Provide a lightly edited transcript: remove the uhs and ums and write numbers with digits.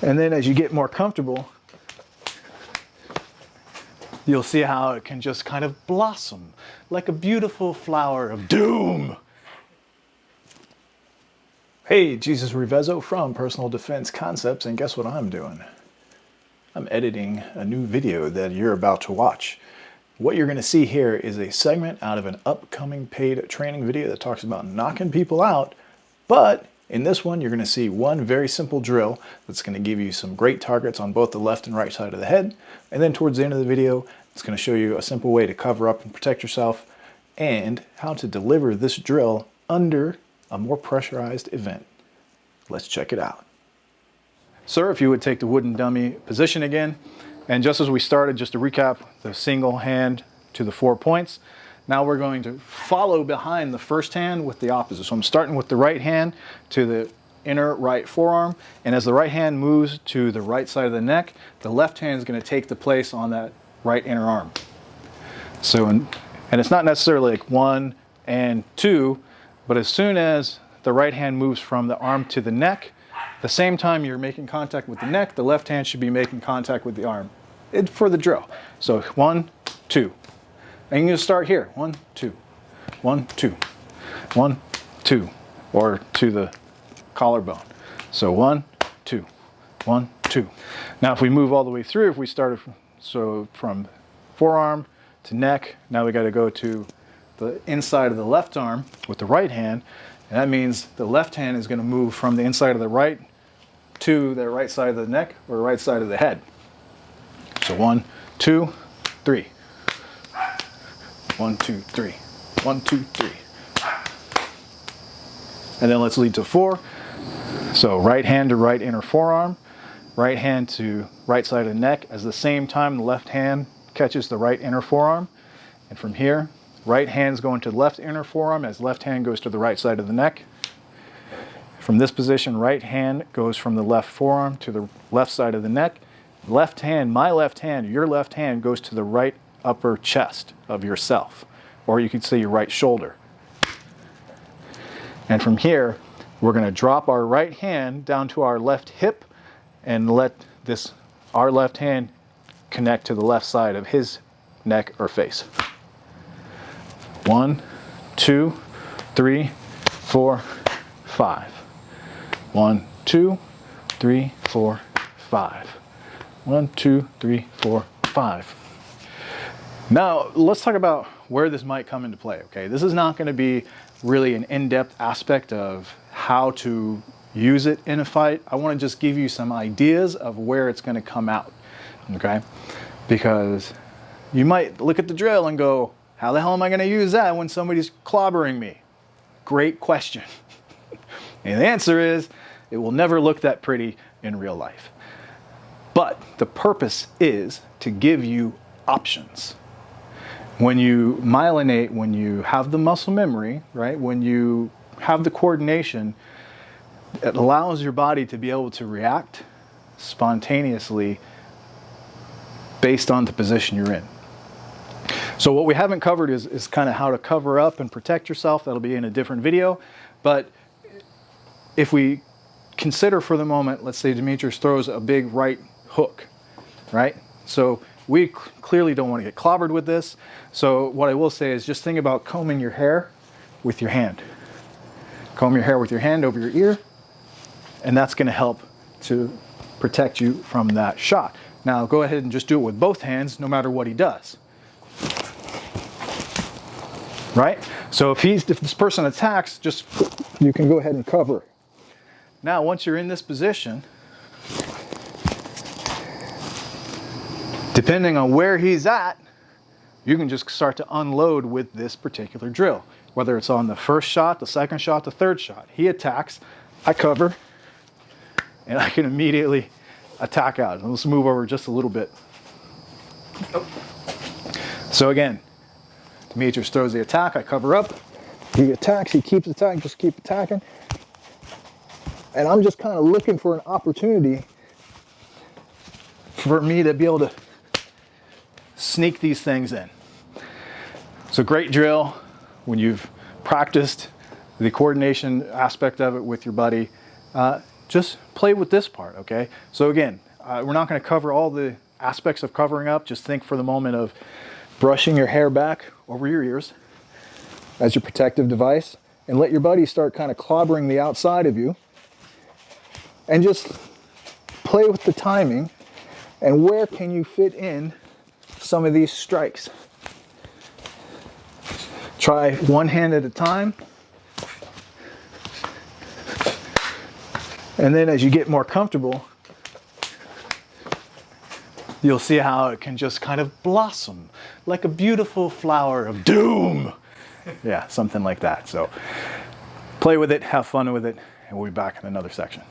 And then as you get more comfortable, you'll see how it can just kind of blossom like a beautiful flower of doom. Hey, Jesus Revezzo from Personal Defense Concepts, and guess what I'm doing? I'm editing a new video that you're about to watch. What you're going to see here is a segment out of an upcoming paid training video that talks about knocking people out, but in this one you're going to see one very simple drill that's going to give you some great targets on both the left and right side of the head, and then towards the end of the video it's going to show you a simple way to cover up and protect yourself and how to deliver this drill under a more pressurized event. Let's check it out. Sir, if you would take the wooden dummy position again. And just as we started, just to recap, the single hand to the 4 points. Now we're going to follow behind the first hand with the opposite. So I'm starting with the right hand to the inner right forearm. And as the right hand moves to the right side of the neck, the left hand is going to take the place on that right inner arm. So, and it's not necessarily like 1 and 2, but as soon as the right hand moves from the arm to the neck, the same time you're making contact with the neck, the left hand should be making contact with the arm for the drill. So 1, 2. And you can just start here. 1, 2, 1, 2, 1, 2, or to the collarbone. So 1, 2, 1, 2. Now if we move all the way through, if we started from forearm to neck, now we got to go to the inside of the left arm with the right hand, and that means the left hand is going to move from the inside of the right to the right side of the neck or right side of the head. So 1, 2, 3. 1, 2, 3. 1, 2, 3. And then let's lead to 4. So right hand to right inner forearm, right hand to right side of the neck. At the same time, the left hand catches the right inner forearm. And from here, right hand's going to the left inner forearm as left hand goes to the right side of the neck. From this position, right hand goes from the left forearm to the left side of the neck. Left hand, my left hand, your left hand goes to the right upper chest of yourself, or you could say your right shoulder. And from here, we're going to drop our right hand down to our left hip and let our left hand connect to the left side of his neck or face. 1, 2, 3, 4, 5. 1, 2, 3, 4, 5. 1, 2, 3, 4, 5. Now let's talk about where this might come into play. Okay, this is not going to be really an in-depth aspect of how to use it in a fight. I want to just give you some ideas of where it's going to come out. Okay, because you might look at the drill and go, how the hell am I going to use that when somebody's clobbering me? Great question. And the answer is, it will never look that pretty in real life. But the purpose is to give you options. When you myelinate, when you have the muscle memory, right? When you have the coordination, it allows your body to be able to react spontaneously based on the position you're in. So what we haven't covered is kind of how to cover up and protect yourself. That'll be in a different video. But if we consider for the moment, let's say Demetrius throws a big right hook, right? So we clearly don't want to get clobbered with this. So what I will say is just think about combing your hair with your hand. Comb your hair with your hand over your ear, and that's going to help to protect you from that shot. Now go ahead and just do it with both hands no matter what he does. Right? So if this person attacks, you can go ahead and cover. Now once you're in this position, depending on where he's at, you can just start to unload with this particular drill. Whether it's on the first shot, the second shot, the third shot. He attacks, I cover, and I can immediately attack out. And let's move over just a little bit. So again, Demetrius throws the attack, I cover up. He attacks, he keeps attacking, just keep attacking. And I'm just kind of looking for an opportunity for me to be able to sneak these things in. It's a great drill when you've practiced the coordination aspect of it with your buddy. just play with this part, okay? So again, we're not going to cover all the aspects of covering up. Just think for the moment of brushing your hair back over your ears as your protective device, and let your buddy start kind of clobbering the outside of you, and just play with the timing and where can you fit in some of these strikes. Try one hand at a time, and then as you get more comfortable, you'll see how it can just kind of blossom like a beautiful flower of doom. Yeah, something like that. So play with it, have fun with it, and we'll be back in another section.